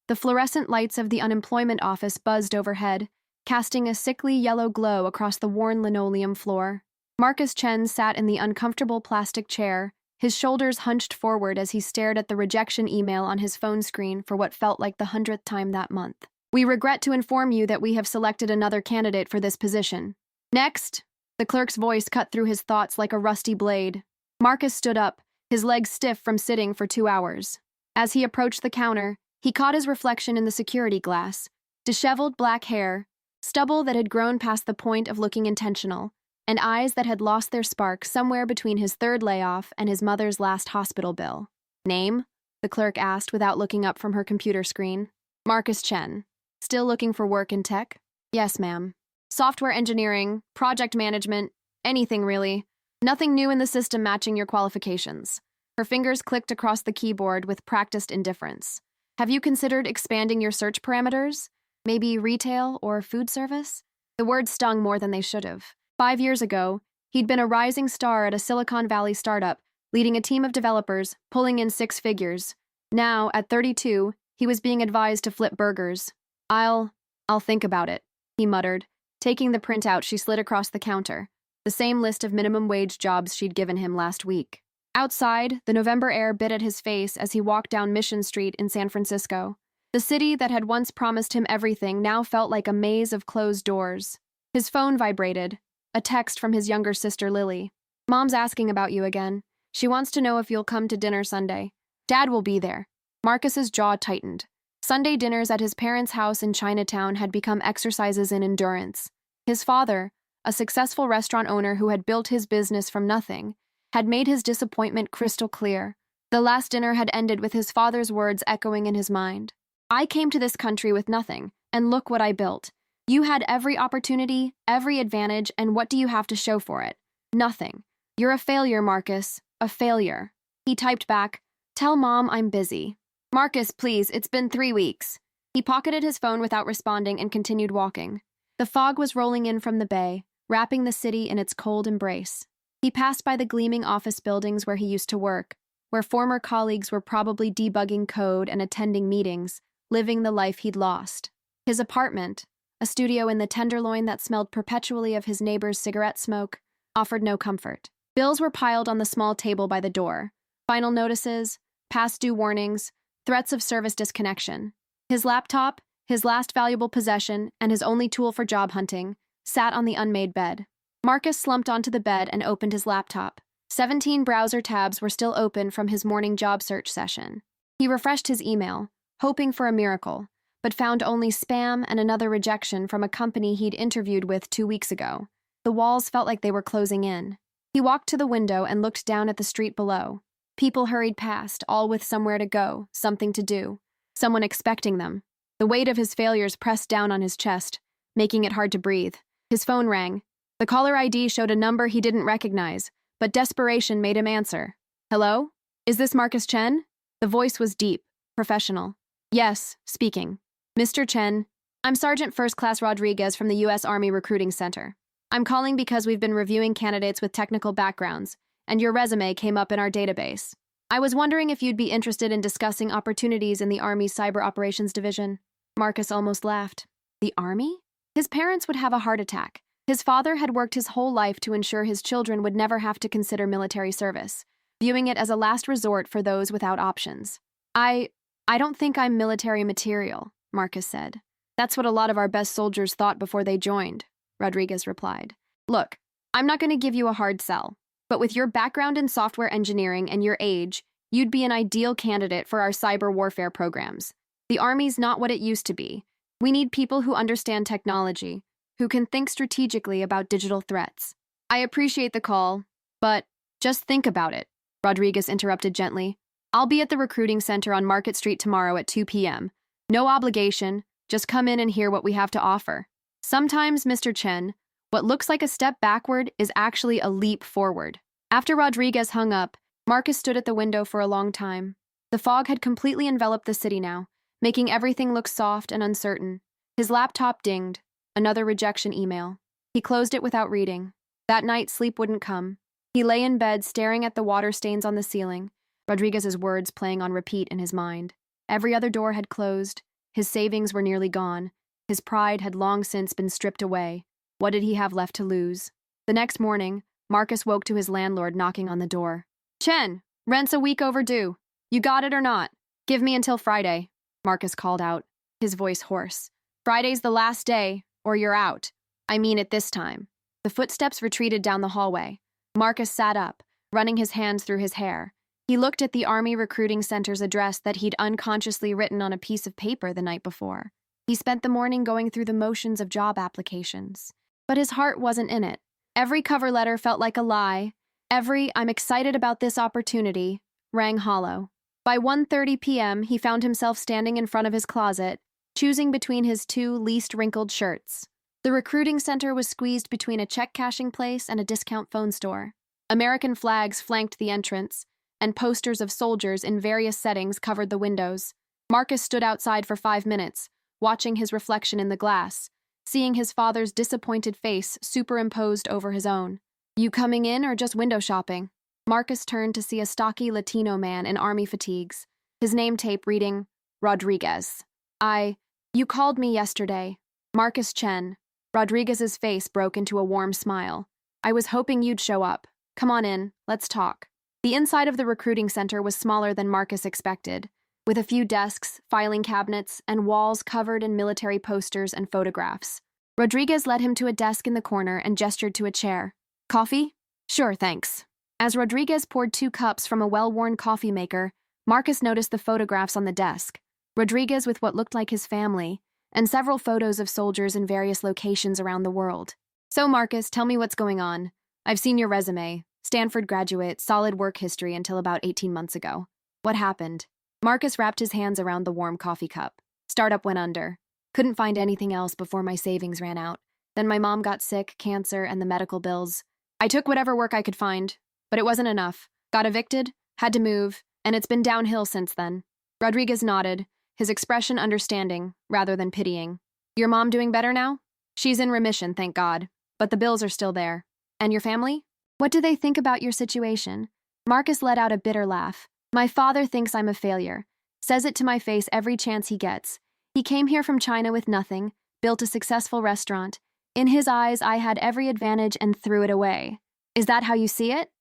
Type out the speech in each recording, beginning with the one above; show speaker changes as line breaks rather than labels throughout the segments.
The fluorescent lights of the unemployment office buzzed overhead, casting a sickly yellow glow across the worn linoleum floor. Marcus Chen sat in the uncomfortable plastic chair, his shoulders hunched forward as he stared at the rejection email on his phone screen for what felt like the 100th time that month. We regret to inform you that we have selected another candidate for this position. Next, the clerk's voice cut through his thoughts like a rusty blade. Marcus stood up, his legs stiff from sitting for 2 hours. As he approached the counter, he caught his reflection in the security glass. Disheveled black hair, stubble that had grown past the point of looking intentional, and eyes that had lost their spark somewhere between his third layoff and his mother's last hospital bill. Name? The clerk asked without looking up from her computer screen. Marcus Chen. Still looking for work in tech? Yes, ma'am. Software engineering, project management, anything really. Nothing new in the system matching your qualifications. Her fingers clicked across the keyboard with practiced indifference. Have you considered expanding your search parameters? Maybe retail or food service? The words stung more than they should have. 5 years ago, he'd been a rising star at a Silicon Valley startup, leading a team of developers, pulling in 6 figures. Now, at 32, he was being advised to flip burgers. I'll think about it, he muttered. Taking the printout she slid across the counter, the same list of minimum wage jobs she'd given him last week. Outside, the November air bit at his face as he walked down Mission Street in San Francisco. The city that had once promised him everything now felt like a maze of closed doors. His phone vibrated, a text from his younger sister Lily. Mom's asking about you again. She wants to know if you'll come to dinner Sunday. Dad will be there. Marcus's jaw tightened. Sunday dinners at his parents' house in Chinatown had become exercises in endurance. His father, a successful restaurant owner who had built his business from nothing, had made his disappointment crystal clear. The last dinner had ended with his father's words echoing in his mind. I came to this country with nothing, and look what I built. You had every opportunity, every advantage, and what do you have to show for it? Nothing. You're a failure, Marcus. A failure. He typed back, Tell Mom I'm busy. Marcus, please, it's been 3 weeks. He pocketed his phone without responding and continued walking. The fog was rolling in from the bay, wrapping the city in its cold embrace. He passed by the gleaming office buildings where he used to work, where former colleagues were probably debugging code and attending meetings, living the life he'd lost. His apartment, a studio in the Tenderloin that smelled perpetually of his neighbor's cigarette smoke, offered no comfort. Bills were piled on the small table by the door. Final notices, past due warnings, threats of service disconnection. His laptop, his last valuable possession, and his only tool for job hunting, sat on the unmade bed. Marcus slumped onto the bed and opened his laptop. 17 browser tabs were still open from his morning job search session. He refreshed his email, hoping for a miracle, but found only spam and another rejection from a company he'd interviewed with 2 weeks ago. The walls felt like they were closing in. He walked to the window and looked down at the street below. People hurried past, all with somewhere to go, something to do, someone expecting them. The weight of his failures pressed down on his chest, making it hard to breathe. His phone rang. The caller ID showed a number he didn't recognize, but desperation made him answer. Hello? Is this Marcus Chen? The voice was deep, professional. Yes, speaking. Mr. Chen, I'm Sergeant First Class Rodriguez from the U.S. Army Recruiting Center. I'm calling because we've been reviewing candidates with technical backgrounds, and your resume came up in our database. I was wondering if you'd be interested in discussing opportunities in the Army's Cyber Operations Division. Marcus almost laughed. The Army? His parents would have a heart attack. His father had worked his whole life to ensure his children would never have to consider military service, viewing it as a last resort for those without options. I don't think I'm military material, Marcus said. That's what a lot of our best soldiers thought before they joined, Rodriguez replied. Look, I'm not going to give you a hard sell, but with your background in software engineering and your age, you'd be an ideal candidate for our cyber warfare programs. The Army's not what it used to be. We need people who understand technology, who can think strategically about digital threats. I appreciate the call, but just think about it, Rodriguez interrupted gently. I'll be at the recruiting center on Market Street tomorrow at 2 p.m. No obligation, just come in and hear what we have to offer. Sometimes, Mr. Chen, what looks like a step backward is actually a leap forward. After Rodriguez hung up, Marcus stood at the window for a long time. The fog had completely enveloped the city now, making everything look soft and uncertain. His laptop dinged. Another rejection email. He closed it without reading. That night, sleep wouldn't come. He lay in bed staring at the water stains on the ceiling, Rodriguez's words playing on repeat in his mind. Every other door had closed. His savings were nearly gone. His pride had long since been stripped away. What did he have left to lose? The next morning, Marcus woke to his landlord knocking on the door. "Chen, rent's a week overdue. You got it or not? Give me until Friday," Marcus called out, his voice hoarse. "Friday's the last day, or you're out. I mean it this time." The footsteps retreated down the hallway. Marcus sat up, running his hands through his hair. He looked at the Army Recruiting Center's address that he'd unconsciously written on a piece of paper the night before. He spent the morning going through the motions of job applications. But his heart wasn't in it. Every cover letter felt like a lie. Every "I'm excited about this opportunity" rang hollow. By 1:30 p.m., he found himself standing in front of his closet, choosing between his two least wrinkled shirts. The recruiting center was squeezed between a check-cashing place and a discount phone store. American flags flanked the entrance, and posters of soldiers in various settings covered the windows. Marcus stood outside for 5 minutes, watching his reflection in the glass, seeing his father's disappointed face superimposed over his own. "You coming in or just window shopping?" Marcus turned to see a stocky Latino man in army fatigues, his name tape reading, "Rodriguez." You called me yesterday. Marcus Chen." Rodriguez's face broke into a warm smile. "I was hoping you'd show up. Come on in, let's talk." The inside of the recruiting center was smaller than Marcus expected, with a few desks, filing cabinets, and walls covered in military posters and photographs. Rodriguez led him to a desk in the corner and gestured to a chair. "Coffee?" "Sure, thanks." As Rodriguez poured 2 cups from a well-worn coffee maker, Marcus noticed the photographs on the desk. Rodriguez with what looked like his family, and several photos of soldiers in various locations around the world. "So, Marcus, tell me what's going on. I've seen your resume. Stanford graduate, solid work history until about 18 months ago. What happened?" Marcus wrapped his hands around the warm coffee cup. "Startup went under. Couldn't find anything else before my savings ran out. Then my mom got sick, cancer, and the medical bills. I took whatever work I could find, but it wasn't enough. Got evicted, had to move, and it's been downhill since then." Rodriguez nodded, his expression understanding rather than pitying. "Your mom doing better now?" "She's in remission, thank God, but the bills are still there." "And your family? What do they think about your situation?" Marcus let out a bitter laugh. "My father thinks I'm a failure. Says it to my face every chance he gets. He came here from China with nothing, built a successful restaurant. In his eyes, I had every advantage and threw it away. Is that how you see it?"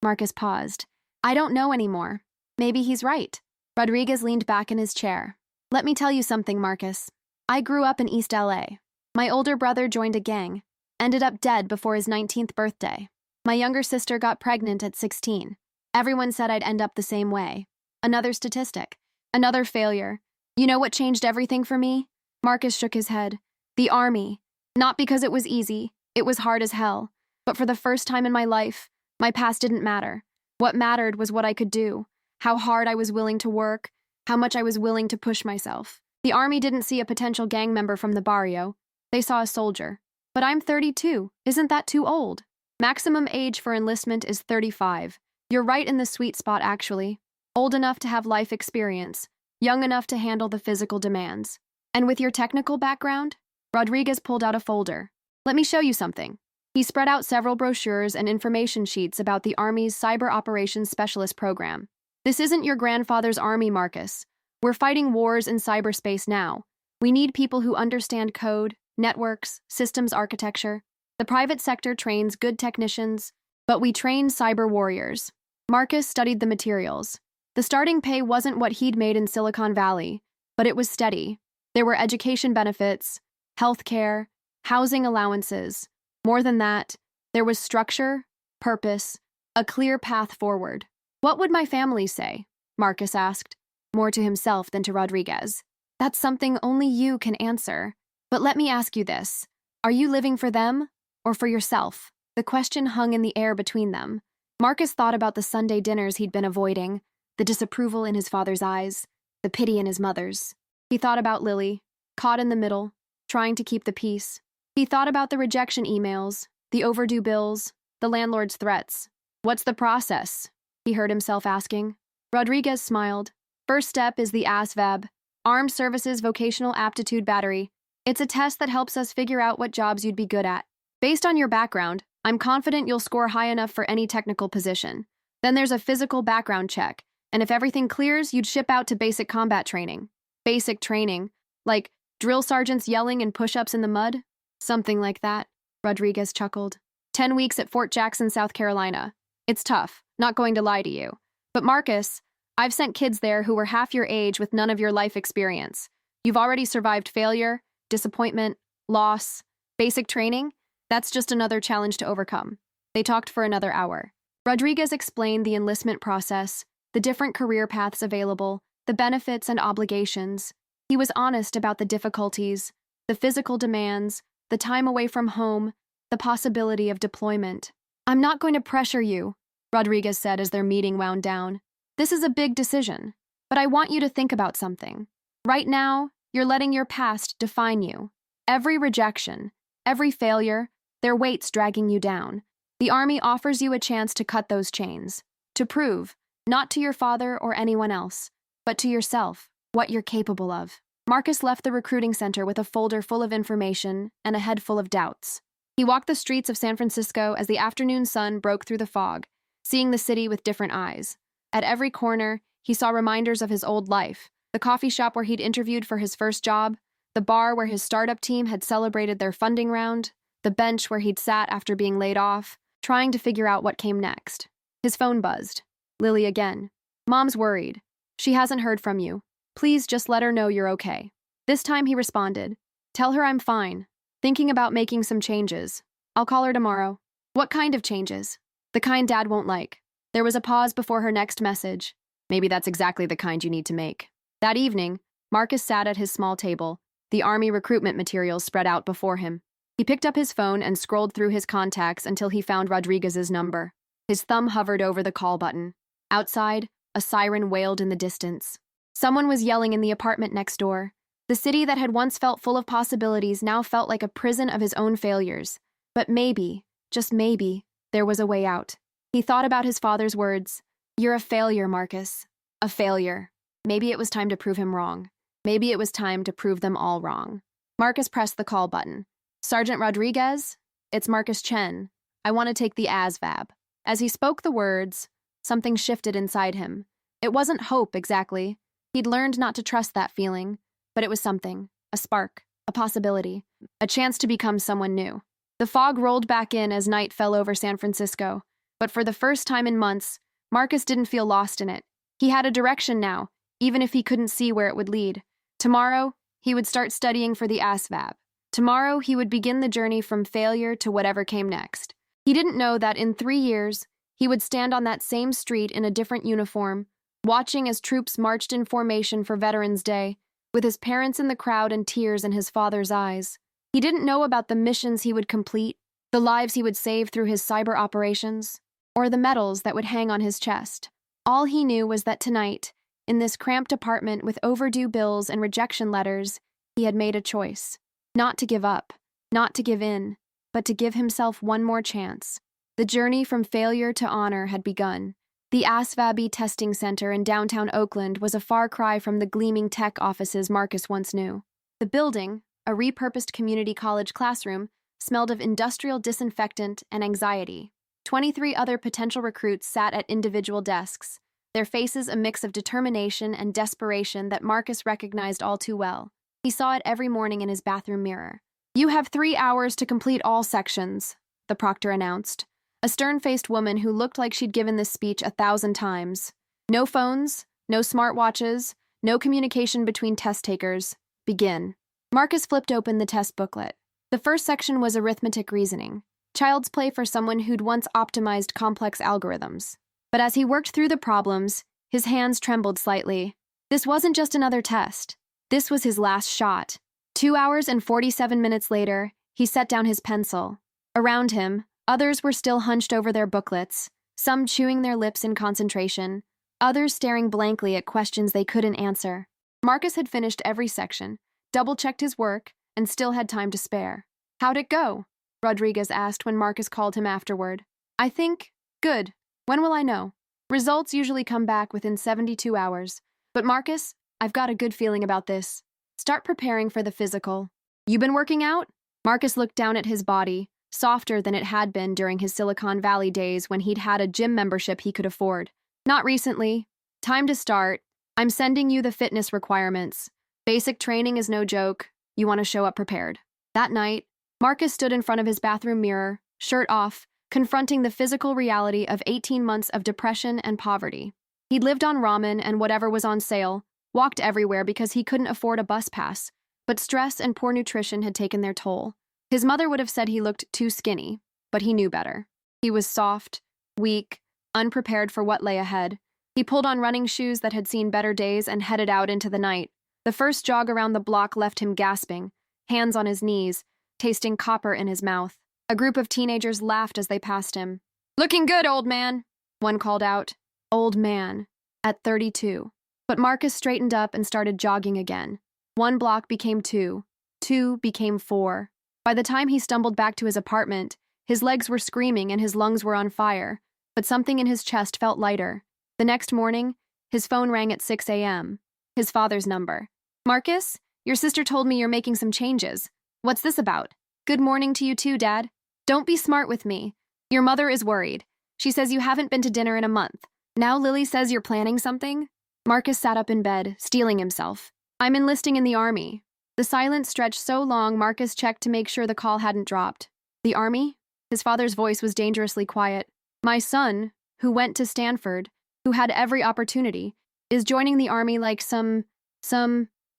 Marcus paused. "I don't know anymore. Maybe he's right." Rodriguez leaned back in his chair. "Let me tell you something, Marcus. I grew up in East LA. My older brother joined a gang, ended up dead before his 19th birthday. My younger sister got pregnant at 16. Everyone said I'd end up the same way. Another statistic. Another failure. You know what changed everything for me?" Marcus shook his head. "The Army. Not because it was easy. It was hard as hell. But for the first time in my life, my past didn't matter. What mattered was what I could do, how hard I was willing to work, how much I was willing to push myself. The Army didn't see a potential gang member from the barrio. They saw a soldier. But I'm 32. Isn't that too old? Maximum age for enlistment is 35. You're right in the sweet spot, actually. Old enough to have life experience, young enough to handle the physical demands. And with your technical background?" Rodriguez pulled out a folder. "Let me show you something." He spread out several brochures and information sheets about the Army's Cyber Operations Specialist program. "This isn't your grandfather's army, Marcus. We're fighting wars in cyberspace now. We need people who understand code, networks, systems architecture. The private sector trains good technicians, but we train cyber warriors." Marcus studied the materials. The starting pay wasn't what he'd made in Silicon Valley, but it was steady. There were education benefits, health care, housing allowances. More than that, there was structure, purpose, a clear path forward. "What would my family say?" Marcus asked, more to himself than to Rodriguez. "That's something only you can answer. But let me ask you this. Are you living for them or for yourself?" The question hung in the air between them. Marcus thought about the Sunday dinners he'd been avoiding, the disapproval in his father's eyes, the pity in his mother's. He thought about Lily, caught in the middle, trying to keep the peace. He thought about the rejection emails, the overdue bills, the landlord's threats. "What's the process?" he heard himself asking. Rodriguez smiled. "First step is the ASVAB, Armed Services Vocational Aptitude Battery. It's a test that helps us figure out what jobs you'd be good at. Based on your background, I'm confident you'll score high enough for any technical position. Then there's a physical background check, and if everything clears, you'd ship out to basic combat training. Basic training, like drill sergeants yelling and push-ups in the mud? Something like that, Rodriguez chuckled. 10 weeks at Fort Jackson, South Carolina. It's tough, not going to lie to you. But Marcus, I've sent kids there who were half your age with none of your life experience. You've already survived failure, disappointment, loss. Basic training? That's just another challenge to overcome. They talked for another hour. Rodriguez explained the enlistment process, the different career paths available, the benefits and obligations. He was honest about the difficulties, the physical demands, the time away from home, the possibility of deployment. I'm not going to pressure you, Rodriguez said as their meeting wound down. This is a big decision, but I want you to think about something. Right now, you're letting your past define you. Every rejection, every failure, their weight's dragging you down. The Army offers you a chance to cut those chains, to prove, not to your father or anyone else, but to yourself, what you're capable of. Marcus left the recruiting center with a folder full of information and a head full of doubts. He walked the streets of San Francisco as the afternoon sun broke through the fog, seeing the city with different eyes. At every corner, he saw reminders of his old life, the coffee shop where he'd interviewed for his first job, the bar where his startup team had celebrated their funding round, the bench where he'd sat after being laid off, trying to figure out what came next. His phone buzzed. Lily again. Mom's worried. She hasn't heard from you. Please just let her know you're okay. This time he responded. Tell her I'm fine. Thinking about making some changes. I'll call her tomorrow. What kind of changes? The kind Dad won't like. There was a pause before her next message. Maybe that's exactly the kind you need to make. That evening, Marcus sat at his small table, the Army recruitment materials spread out before him. He picked up his phone and scrolled through his contacts until he found Rodriguez's number. His thumb hovered over the call button. Outside, a siren wailed in the distance. Someone was yelling in the apartment next door. The city that had once felt full of possibilities now felt like a prison of his own failures. But maybe, just maybe, there was a way out. He thought about his father's words. You're a failure, Marcus. A failure. Maybe it was time to prove him wrong. Maybe it was time to prove them all wrong. Marcus pressed the call button. Sergeant Rodriguez? It's Marcus Chen. I want to take the ASVAB. As he spoke the words, something shifted inside him. It wasn't hope, exactly. He'd learned not to trust that feeling, but it was something. A spark. A possibility. A chance to become someone new. The fog rolled back in as night fell over San Francisco, but for the first time in months, Marcus didn't feel lost in it. He had a direction now, even if he couldn't see where it would lead. Tomorrow, he would start studying for the ASVAB. Tomorrow, he would begin the journey from failure to whatever came next. He didn't know that in 3 years, he would stand on that same street in a different uniform, watching as troops marched in formation for Veterans Day, with his parents in the crowd and tears in his father's eyes. He didn't know about the missions he would complete, the lives he would save through his cyber operations, or the medals that would hang on his chest. All he knew was that tonight, in this cramped apartment with overdue bills and rejection letters, he had made a choice. Not to give up, not to give in, but to give himself one more chance. The journey from failure to honor had begun. The ASVAB testing center in downtown Oakland was a far cry from the gleaming tech offices Marcus once knew. The building, a repurposed community college classroom, smelled of industrial disinfectant and anxiety. 23 other potential recruits sat at individual desks, their faces a mix of determination and desperation that Marcus recognized all too well. He saw it every morning in his bathroom mirror. You have 3 hours to complete all sections, the proctor announced. A stern-faced woman who looked like she'd given this speech 1,000 times. No phones, no smartwatches, no communication between test takers. Begin. Marcus flipped open the test booklet. The first section was arithmetic reasoning, child's play for someone who'd once optimized complex algorithms. But as he worked through the problems, his hands trembled slightly. This wasn't just another test. This was his last shot. 2 hours and 47 minutes later, he set down his pencil. Around him, others were still hunched over their booklets, some chewing their lips in concentration, others staring blankly at questions they couldn't answer. Marcus had finished every section, double-checked his work, and still had time to spare. How'd it go? Rodriguez asked when Marcus called him afterward. I think, good. When will I know? Results usually come back within 72 hours. But Marcus, I've got a good feeling about this. Start preparing for the physical. You been working out? Marcus looked down at his body, softer than it had been during his Silicon Valley days when he'd had a gym membership he could afford. Not recently. Time to start. I'm sending you the fitness requirements. Basic training is no joke. You want to show up prepared. That night, Marcus stood in front of his bathroom mirror, shirt off, confronting the physical reality of 18 months of depression and poverty. He'd lived on ramen and whatever was on sale, walked everywhere because he couldn't afford a bus pass, but stress and poor nutrition had taken their toll. His mother would have said he looked too skinny, but he knew better. He was soft, weak, unprepared for what lay ahead. He pulled on running shoes that had seen better days and headed out into the night. The first jog around the block left him gasping, hands on his knees, tasting copper in his mouth. A group of teenagers laughed as they passed him. "Looking good, old man," one called out. Old man, at 32. But Marcus straightened up and started jogging again. 1 block became 2. 2 became 4. By the time he stumbled back to his apartment, his legs were screaming and his lungs were on fire, but something in his chest felt lighter. The next morning, his phone rang at 6 a.m. His father's number. "Marcus, your sister told me you're making some changes. What's this about?" "Good morning to you too, Dad. Don't be smart with me. Your mother is worried. She says you haven't been to dinner in a month. Now Lily says you're planning something?" Marcus sat up in bed, steeling himself. "I'm enlisting in the army." The silence stretched so long, Marcus checked to make sure the call hadn't dropped. "The army?" His father's voice was dangerously quiet. "My son, who went to Stanford, who had every opportunity, is joining the army like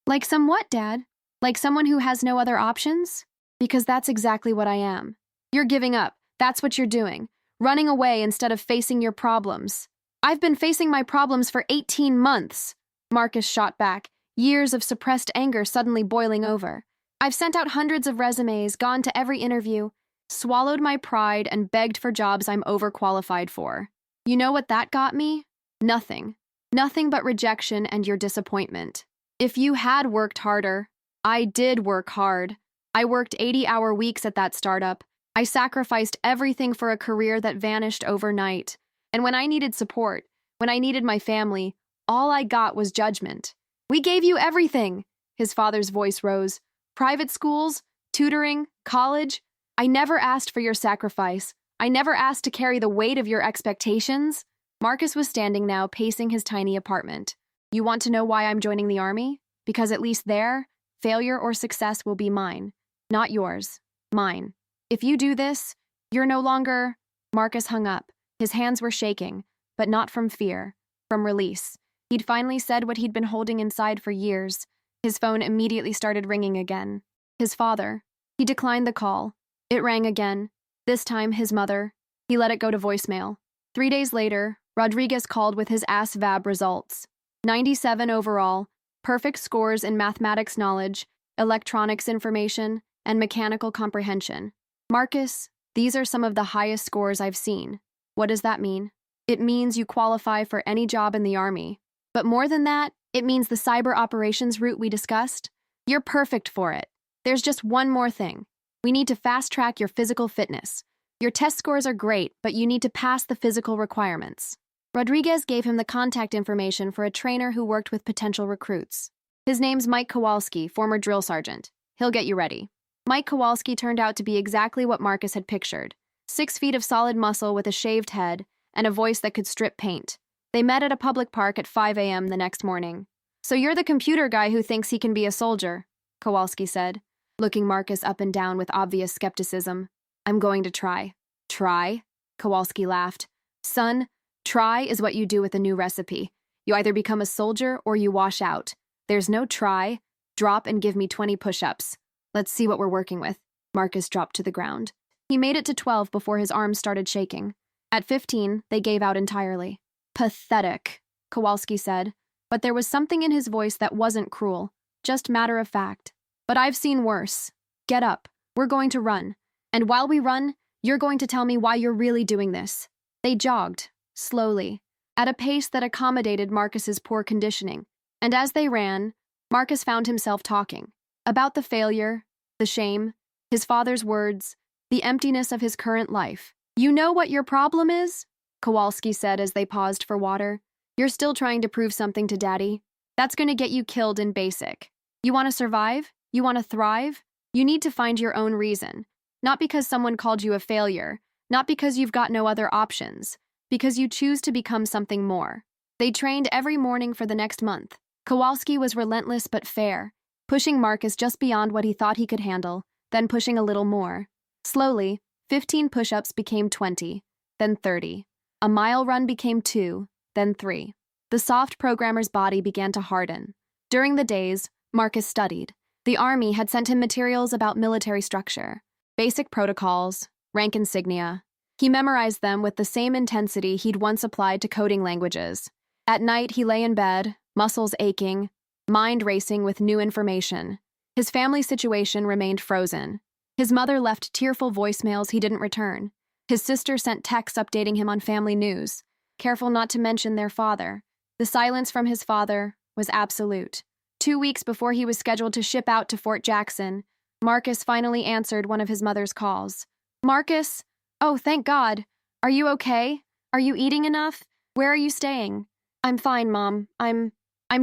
like some what, Dad? Like someone who has no other options? Because that's exactly what I am. You're giving up. That's what you're doing. Running away instead of facing your problems." "I've been facing my problems for 18 months. Marcus shot back, years of suppressed anger suddenly boiling over. "I've sent out hundreds of resumes, gone to every interview, swallowed my pride and begged for jobs I'm overqualified for. You know what that got me? Nothing. Nothing but rejection and your disappointment. If you had worked harder." "I did work hard. I worked 80-hour weeks at that startup. I sacrificed everything for a career that vanished overnight. And when I needed support, when I needed my family, all I got was judgment." "We gave you everything." His father's voice rose. "Private schools, tutoring, college. I never asked for your sacrifice. I never asked to carry the weight of your expectations." Marcus was standing now, pacing his tiny apartment. "You want to know why I'm joining the army? Because at least there, failure or success will be mine. Not yours. Mine. If you do this, you're no longer—" Marcus hung up. His hands were shaking, but not from fear, from release. He'd finally said what he'd been holding inside for years. His phone immediately started ringing again. His father. He declined the call. It rang again. This time, his mother. He let it go to voicemail. 3 days later, Rodriguez called with his ASVAB results. 97 overall, perfect scores in mathematics knowledge, electronics information, and mechanical comprehension. "Marcus, these are some of the highest scores I've seen." "What does that mean?" "It means you qualify for any job in the army. But more than that, it means the cyber operations route we discussed. You're perfect for it. There's just one more thing. We need to fast-track your physical fitness. Your test scores are great, but you need to pass the physical requirements." Rodriguez gave him the contact information for a trainer who worked with potential recruits. "His name's Mike Kowalski, former drill sergeant. He'll get you ready." Mike Kowalski turned out to be exactly what Marcus had pictured. 6 feet of solid muscle with a shaved head and a voice that could strip paint. They met at a public park at 5 a.m. the next morning. "So you're the computer guy who thinks he can be a soldier," Kowalski said, looking Marcus up and down with obvious skepticism. "I'm going to try." "Try?" Kowalski laughed. "Son, try is what you do with a new recipe. You either become a soldier or you wash out. There's no try. Drop and give me 20 push-ups. Let's see what we're working with." Marcus dropped to the ground. He made it to 12 before his arms started shaking. At 15, they gave out entirely. "Pathetic," Kowalski said, but there was something in his voice that wasn't cruel, just matter of fact. "But I've seen worse. Get up. We're going to run. And while we run, you're going to tell me why you're really doing this." They jogged, slowly, at a pace that accommodated Marcus's poor conditioning. And as they ran, Marcus found himself talking about the failure, the shame, his father's words, the emptiness of his current life. "You know what your problem is?" Kowalski said as they paused for water. "You're still trying to prove something to Daddy. That's going to get you killed in basic. You want to survive? You want to thrive? You need to find your own reason. Not because someone called you a failure, not because you've got no other options, because you choose to become something more." They trained every morning for the next month. Kowalski was relentless but fair. pushing Marcus just beyond what he thought he could handle, then pushing a little more. Slowly, 15 push-ups became 20, then 30. A mile run became 2, then 3. The soft programmer's body began to harden. During the days, Marcus studied. The Army had sent him materials about military structure, basic protocols, rank insignia. He memorized them with the same intensity he'd once applied to coding languages. At night, he lay in bed, muscles aching, mind racing with new information. His family situation remained frozen. His mother left tearful voicemails he didn't return. His sister sent texts updating him on family news, careful not to mention their father. The silence from his father was absolute. 2 weeks before he was scheduled to ship out to Fort Jackson, Marcus finally answered one of his mother's calls. "Marcus? Oh, thank God. Are you okay? Are you eating enough? Where are you staying?" "I'm fine, Mom. I'm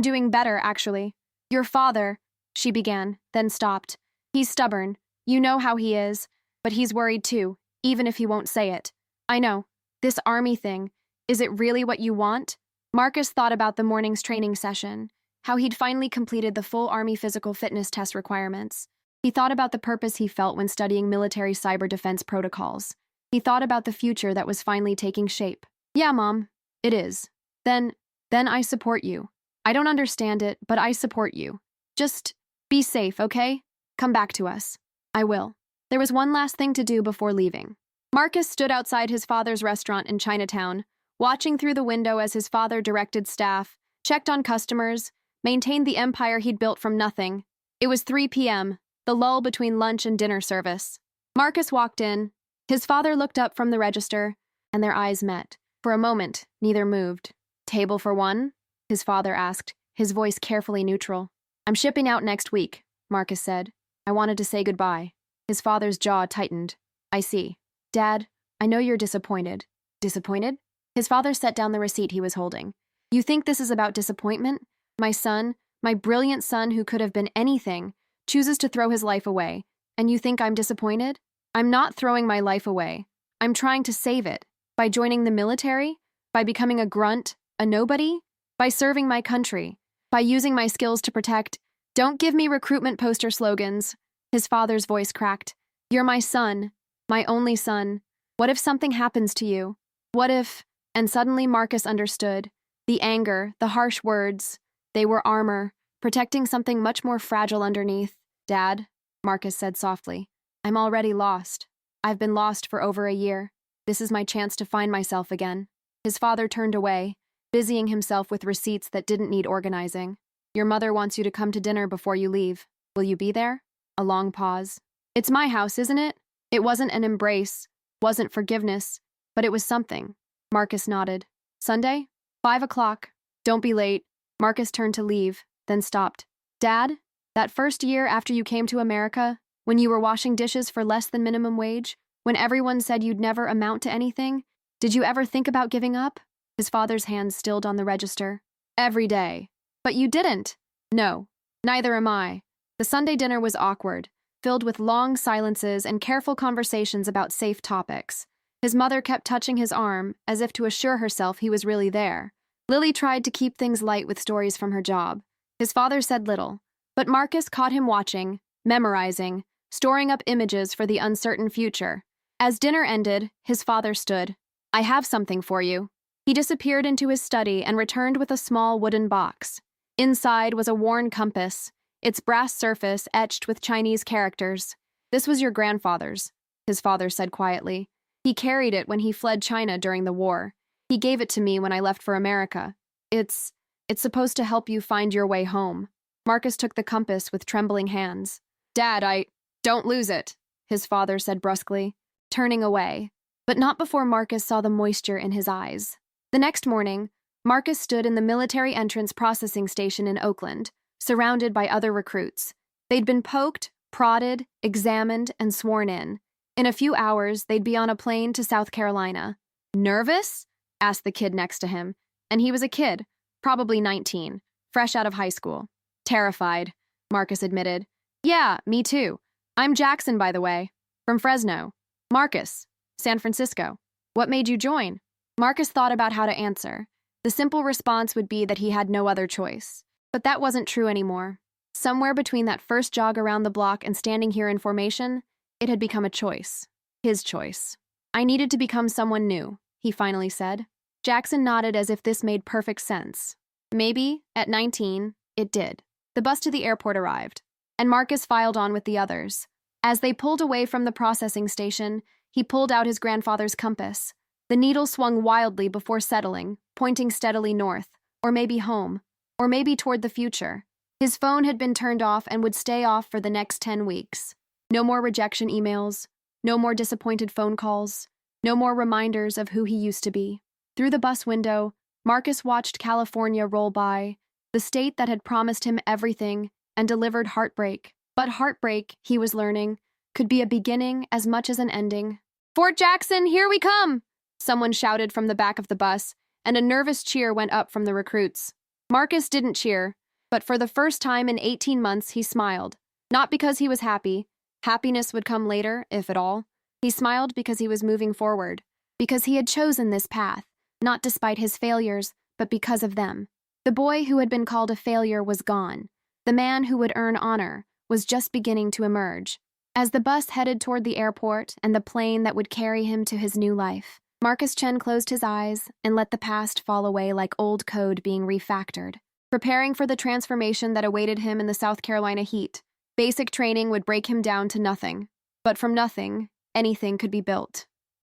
doing better, actually." "Your father," she began, then stopped. "He's stubborn. You know how he is. But he's worried too, even if he won't say it." "I know. This Army thing, is it really what you want?" Marcus thought about the morning's training session, how he'd finally completed the full Army physical fitness test requirements. He thought about the purpose he felt when studying military cyber defense protocols. He thought about the future that was finally taking shape. "Yeah, Mom, it is. Then I support you. I don't understand it, but I support you. Just be safe, okay? Come back to us." "I will." There was one last thing to do before leaving. Marcus stood outside his father's restaurant in Chinatown, watching through the window as his father directed staff, checked on customers, maintained the empire he'd built from nothing. It was 3 p.m., the lull between lunch and dinner service. Marcus walked in. His father looked up from the register, and their eyes met. For a moment, neither moved. "Table for one?" his father asked, his voice carefully neutral. "I'm shipping out next week," Marcus said. "I wanted to say goodbye." His father's jaw tightened. "I see. Dad, I know you're disappointed." "Disappointed?" His father set down the receipt he was holding. "You think this is about disappointment? My son, my brilliant son who could have been anything, chooses to throw his life away, and you think I'm disappointed? I'm not throwing my life away. I'm trying to save it. By joining the military? By becoming a grunt, a nobody? By serving my country? By using my skills to protect? Don't give me recruitment poster slogans." His father's voice cracked. "You're my son, my only son. What if something happens to you? What if—" And suddenly Marcus understood. The anger, the harsh words, they were armor, protecting something much more fragile underneath. "Dad," Marcus said softly, "I'm already lost. I've been lost for over a year. This is my chance to find myself again." His father turned away, busying himself with receipts that didn't need organizing. "Your mother wants you to come to dinner before you leave. Will you be there?" A long pause. "It's my house, isn't it?" It wasn't an embrace, wasn't forgiveness, but it was something. Marcus nodded. "Sunday? 5 o'clock. Don't be late." Marcus turned to leave, then stopped. "Dad, that first year after you came to America, when you were washing dishes for less than minimum wage, when everyone said you'd never amount to anything, did you ever think about giving up?" His father's hands stilled on the register. "Every day." "But you didn't." "No, neither am I." The Sunday dinner was awkward, filled with long silences and careful conversations about safe topics. His mother kept touching his arm, as if to assure herself he was really there. Lily tried to keep things light with stories from her job. His father said little, but Marcus caught him watching, memorizing, storing up images for the uncertain future. As dinner ended, his father stood. "I have something for you." He disappeared into his study and returned with a small wooden box. Inside was a worn compass, its brass surface etched with Chinese characters. "This was your grandfather's," his father said quietly. "He carried it when he fled China during the war. He gave it to me when I left for America. It's supposed to help you find your way home." Marcus took the compass with trembling hands. "Dad, don't lose it," his father said brusquely, turning away, but not before Marcus saw the moisture in his eyes. The next morning, Marcus stood in the military entrance processing station in Oakland, surrounded by other recruits. They'd been poked, prodded, examined, and sworn in. In a few hours, they'd be on a plane to South Carolina. "Nervous?" asked the kid next to him, and he was a kid, probably 19, fresh out of high school. "Terrified," Marcus admitted. "Yeah, me too. I'm Jackson, by the way, from Fresno." "Marcus, San Francisco. What made you join?" Marcus thought about how to answer. The simple response would be that he had no other choice. But that wasn't true anymore. Somewhere between that first jog around the block and standing here in formation, it had become a choice. His choice. I needed to become someone new, he finally said. Jackson nodded as if this made perfect sense. Maybe, at 19, it did. The bus to the airport arrived, and Marcus filed on with the others. As they pulled away from the processing station, he pulled out his grandfather's compass. The needle swung wildly before settling, pointing steadily north, or maybe home, or maybe toward the future. His phone had been turned off and would stay off for the next 10 weeks. No more rejection emails, no more disappointed phone calls, no more reminders of who he used to be. Through the bus window, Marcus watched California roll by, the state that had promised him everything and delivered heartbreak. But heartbreak, he was learning, could be a beginning as much as an ending. "Fort Jackson, here we come!" Someone shouted from the back of the bus, and a nervous cheer went up from the recruits. Marcus didn't cheer, but for the first time in 18 months he smiled. Not because he was happy. Happiness would come later, if at all. He smiled because he was moving forward, because he had chosen this path, not despite his failures, but because of them. The boy who had been called a failure was gone. The man who would earn honor was just beginning to emerge. As the bus headed toward the airport and the plane that would carry him to his new life, Marcus Chen closed his eyes and let the past fall away like old code being refactored. Preparing for the transformation that awaited him in the South Carolina heat, basic training would break him down to nothing. But from nothing, anything could be built.